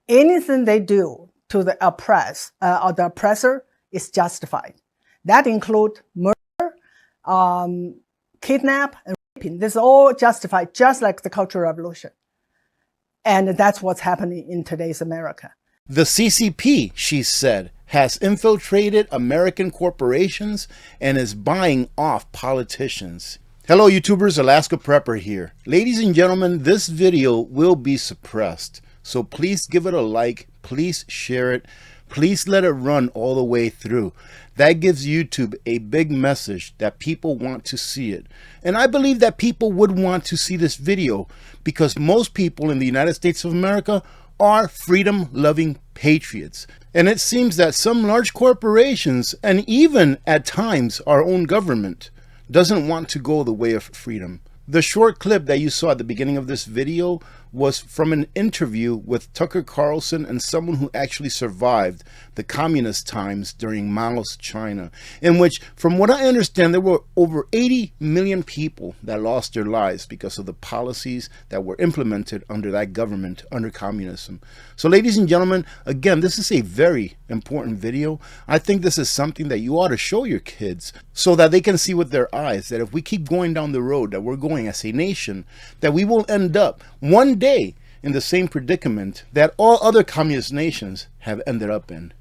anything they do to the oppressed or the oppressor is justified. That includes murder, kidnap, and raping. This is all justified, just like the Cultural Revolution. And that's what's happening in today's America. The CCP, she said, has infiltrated American corporations and is buying off politicians. Hello YouTubers, Alaska Prepper here. Ladies and gentlemen, this video will be suppressed. So please give it a like, please share it, please let it run all the way through. That gives YouTube a big message that people want to see it. And I believe that people would want to see this video because most people in the United States of America are freedom-loving patriots. And it seems that some large corporations, and even at times our own government, doesn't want to go the way of freedom. The short clip that you saw at the beginning of this video was from an interview with Tucker Carlson and someone who actually survived the communist times during Mao's China, in which, from what I understand, there were over 80 million people that lost their lives because of the policies that were implemented under that government, under communism. So ladies and gentlemen, again, this is a very important video. I think this is something that you ought to show your kids so that they can see with their eyes that if we keep going down the road that we're going as a nation, that we will end up one day in the same predicament that all other communist nations have ended up in.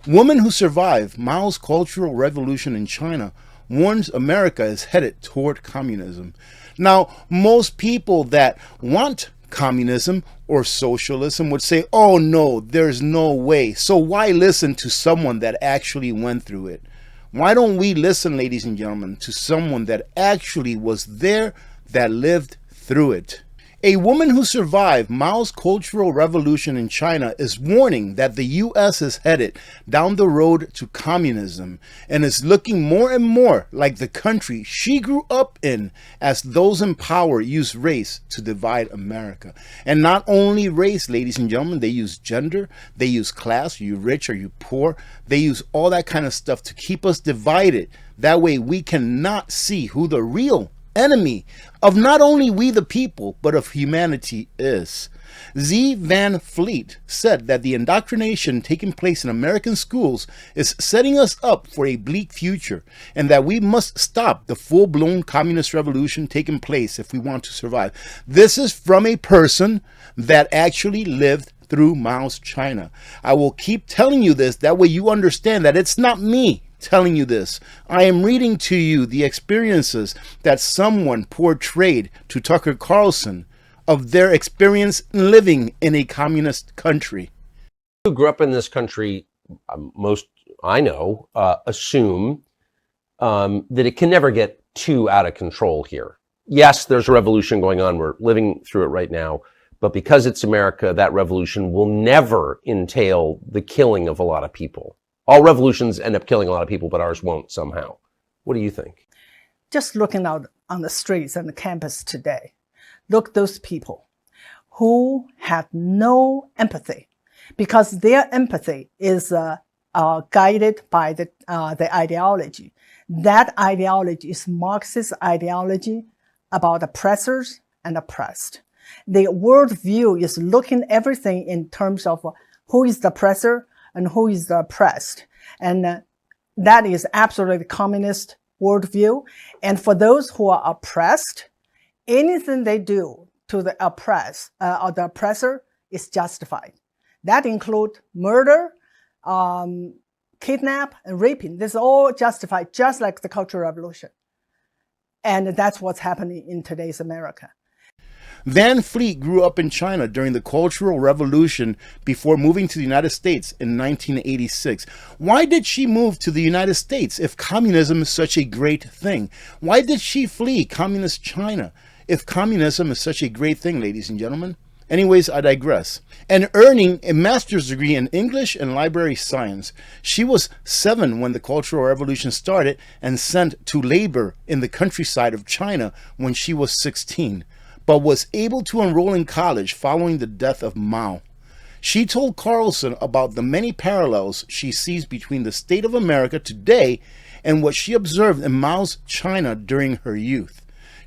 Woman who survived Mao's Cultural Revolution in China warns America is headed toward communism. Now, most people that want communism or socialism would say, oh no, there's no way. So why listen to someone that actually went through it? Why don't we listen, ladies and gentlemen, to someone that actually was there, that lived through it? A woman who survived Mao's Cultural Revolution in China is warning that the U.S. is headed down the road to communism and is looking more and more like the country she grew up in, as those in power use race to divide America. And not only race, ladies and gentlemen, they use gender, they use class, are you rich, are you poor, they use all that kind of stuff to keep us divided. That way we cannot see who the real enemy of not only we the people, but of humanity is. Z. Van Fleet said that the indoctrination taking place in American schools is setting us up for a bleak future, and that we must stop the full-blown communist revolution taking place if we want to survive. This is from a person that actually lived through Mao's China. I will keep telling you this, that way you understand that it's not me telling you this. I am reading to you the experiences that someone portrayed to Tucker Carlson of their experience living in a communist country. Who grew up in this country, most I know, assume that it can never get too out of control here. Yes, there's a revolution going on. We're living through it right now. But because it's America, that revolution will never entail the killing of a lot of people. All revolutions end up killing a lot of people, but ours won't somehow. What do you think? Just looking out on the streets and the campus today, look those people who had no empathy, because their empathy is guided by the ideology. That ideology is Marxist ideology about oppressors and oppressed. The worldview is looking everything in terms of who is the oppressor and who is the oppressed. And that is absolutely communist worldview. And for those who are oppressed, anything they do to the oppressed or the oppressor is justified. That includes murder, kidnap, and raping. This is all justified, just like the Cultural Revolution. And that's what's happening in today's America. Van Fleet grew up in China during the Cultural Revolution before moving to the United States in 1986. Why did she move to the United States if communism is such a great thing? Why did she flee communist China if communism is such a great thing, ladies and gentlemen? Anyways, I digress. And earning a master's degree in English and library science, she was 7 when the Cultural Revolution started and sent to labor in the countryside of China when she was 16. But was able to enroll in college following the death of Mao. She told Carlson about the many parallels she sees between the state of America today and what she observed in Mao's China during her youth.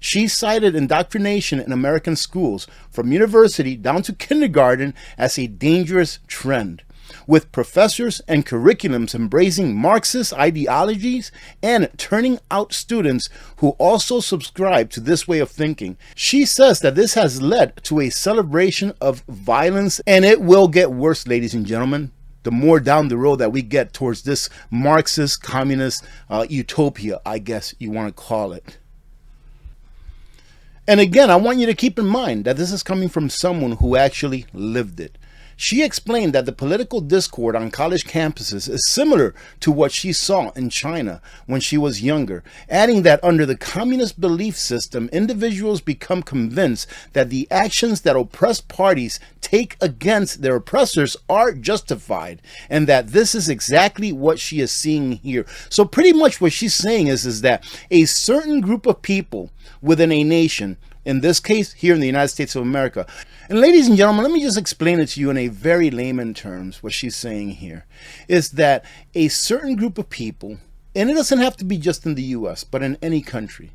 She cited indoctrination in American schools from university down to kindergarten as a dangerous trend, with professors and curriculums embracing Marxist ideologies and turning out students who also subscribe to this way of thinking. She says that this has led to a celebration of violence, and it will get worse, ladies and gentlemen, the more down the road that we get towards this Marxist, communist utopia, I guess you want to call it. And again, I want you to keep in mind that this is coming from someone who actually lived it. She explained that the political discord on college campuses is similar to what she saw in China when she was younger, adding that under the communist belief system, individuals become convinced that the actions that oppressed parties take against their oppressors are justified, and that this is exactly what she is seeing here. So pretty much what she's saying is that a certain group of people within a nation, in this case here in the United States of America. And ladies and gentlemen, let me just explain it to you in a very layman terms. What she's saying here is that a certain group of people, and it doesn't have to be just in the US, but in any country,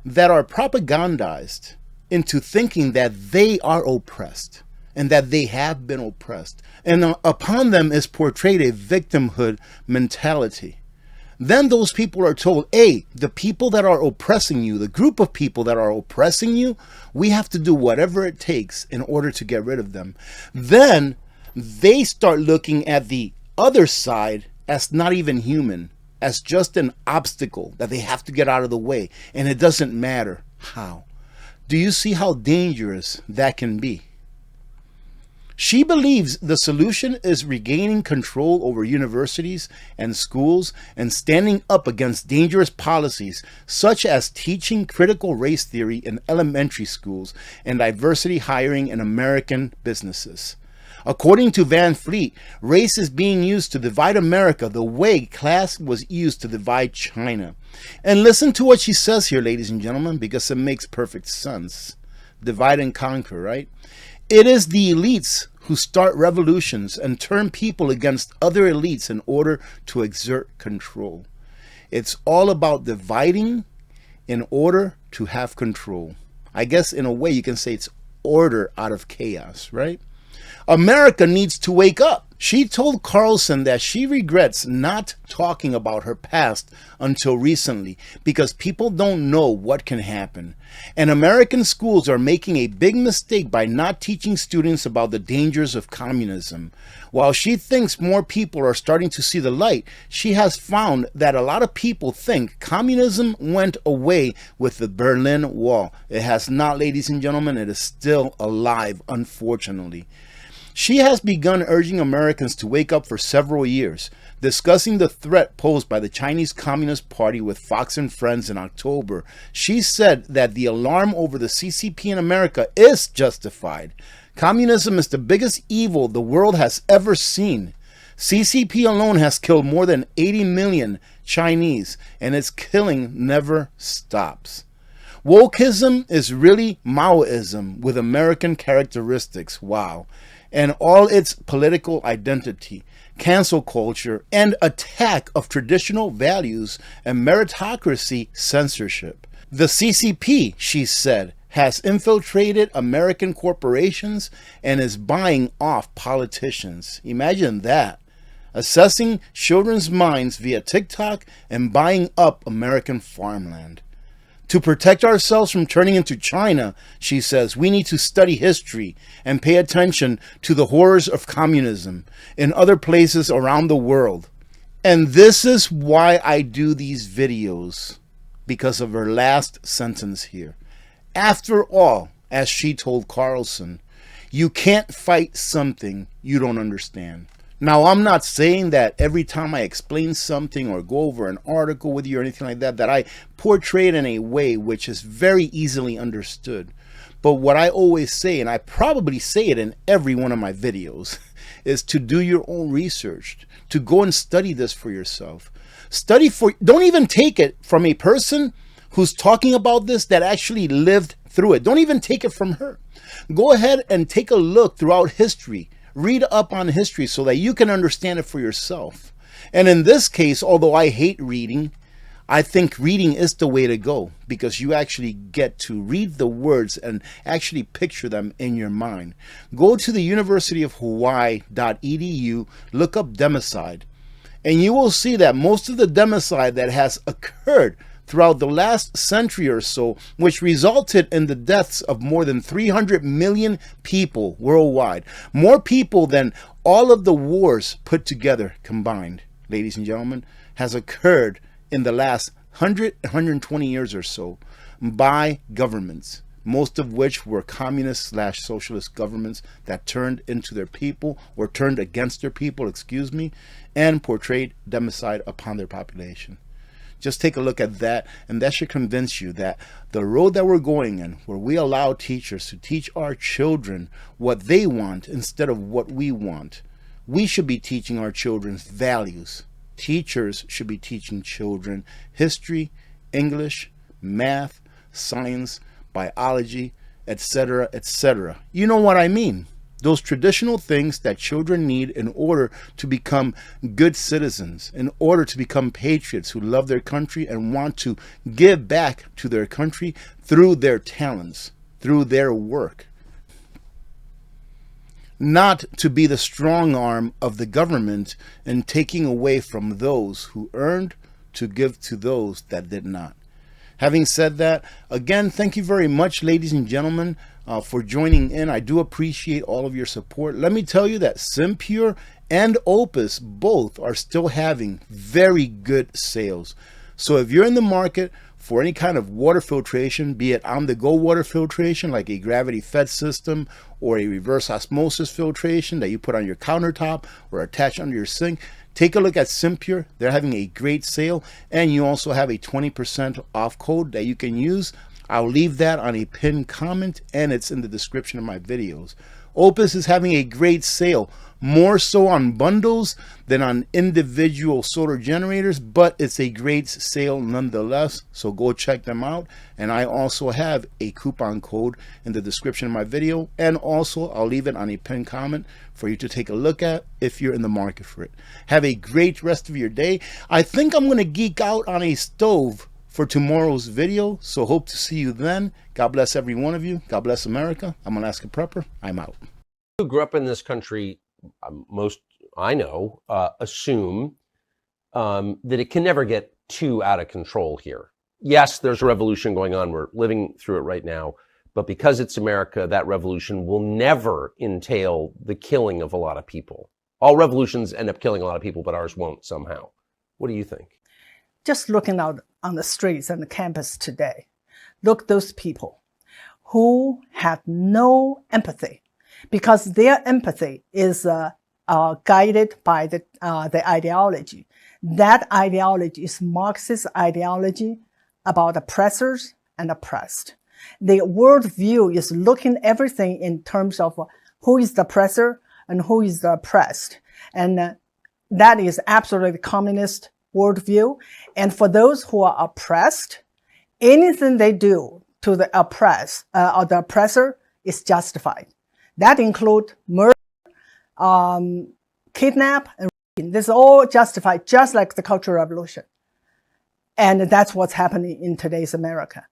that are propagandized into thinking that they are oppressed and that they have been oppressed. And upon them is portrayed a victimhood mentality. Then those people are told, hey, the people that are oppressing you, the group of people that are oppressing you, we have to do whatever it takes in order to get rid of them. Then they start looking at the other side as not even human, as just an obstacle that they have to get out of the way. And it doesn't matter how. Do you see how dangerous that can be? She believes the solution is regaining control over universities and schools and standing up against dangerous policies such as teaching critical race theory in elementary schools and diversity hiring in American businesses. According to Van Fleet, race is being used to divide America the way class was used to divide China. And listen to what she says here, ladies and gentlemen, because it makes perfect sense. Divide and conquer, right? It is the elites who start revolutions and turn people against other elites in order to exert control. It's all about dividing in order to have control. I guess in a way you can say it's order out of chaos, right? America needs to wake up. She told Carlson that she regrets not talking about her past until recently because people don't know what can happen. And American schools are making a big mistake by not teaching students about the dangers of communism. While she thinks more people are starting to see the light, she has found that a lot of people think communism went away with the Berlin Wall. It has not, ladies and gentlemen. It is still alive, unfortunately. She has begun urging Americans to wake up for several years, discussing the threat posed by the Chinese Communist Party with Fox and Friends in October. She said that the alarm over the CCP in America is justified. Communism is the biggest evil the world has ever seen. CCP alone has killed more than 80 million Chinese, and its killing never stops. Wokeism is really Maoism with American characteristics. Wow. And all its political identity, cancel culture, and attack of traditional values and meritocracy censorship. The CCP, she said, has infiltrated American corporations and is buying off politicians. Imagine that. Assessing children's minds via TikTok and buying up American farmland. To protect ourselves from turning into China, she says, we need to study history and pay attention to the horrors of communism in other places around the world. And this is why I do these videos, because of her last sentence here. After all, as she told Carlson, you can't fight something you don't understand. Now, I'm not saying that every time I explain something or go over an article with you or anything like that, that I portray it in a way which is very easily understood. But what I always say, and I probably say it in every one of my videos, is to do your own research, to go and study this for yourself. Don't even take it from a person who's talking about this that actually lived through it. Don't even take it from her. Go ahead and take a look throughout history. Read up on history so that you can understand it for yourself. And in this case, although I hate reading, I think reading is the way to go because you actually get to read the words and actually picture them in your mind. Go to the universityofhawaii.edu, look up democide, and you will see that most of the democide that has occurred throughout the last century or so, which resulted in the deaths of more than 300 million people worldwide, more people than all of the wars put together combined, ladies and gentlemen, has occurred in the last 120 years or so by governments, most of which were communist/socialist governments that turned into their people or turned against their people, and portrayed democide upon their population. Just take a look at that, and that should convince you that the road that we're going in, where we allow teachers to teach our children what they want instead of what we want, we should be teaching our children values. Teachers should be teaching children history, English, math, science, biology, etc., etc. You know what I mean. Those traditional things that children need in order to become good citizens, in order to become patriots who love their country and want to give back to their country through their talents, through their work. Not to be the strong arm of the government in taking away from those who earned to give to those that did not. Having said that, again, thank you very much, ladies and gentlemen, for joining in. I do appreciate all of your support. Let me tell you that Simpure and OUPES both are still having very good sales. So if you're in the market for any kind of water filtration, be it on-the-go water filtration like a gravity-fed system or a reverse osmosis filtration that you put on your countertop or attach under your sink, take a look at Simpure. They're having a great sale, and you also have a 20% off code that you can use. I'll leave that on a pinned comment, and it's in the description of my videos. OUPES is having a great sale, more so on bundles than on individual solar generators, but it's a great sale nonetheless, so go check them out. And I also have a coupon code in the description of my video, and also I'll leave it on a pinned comment for you to take a look at if you're in the market for it. Have a great rest of your day. I think I'm going to geek out on a stove for tomorrow's video, so hope to see you then. God bless every one of you. God bless America. I'm Alaska Prepper. I'm out. Who grew up in this country, most I know, assume that it can never get too out of control here. Yes, there's a revolution going on. We're living through it right now. But because it's America, that revolution will never entail the killing of a lot of people. All revolutions end up killing a lot of people, but ours won't somehow. What do you think? Just looking out on the streets and the campus today, look those people who had no empathy, because their empathy is guided by the ideology. That ideology is Marxist ideology about oppressors and oppressed. The worldview is looking everything in terms of who is the oppressor and who is the oppressed. And that is absolutely communist worldview. And for those who are oppressed, anything they do to the oppressed or the oppressor is justified. That includes murder, kidnap, and raping. This is all justified, just like the Cultural Revolution. And that's what's happening in today's America.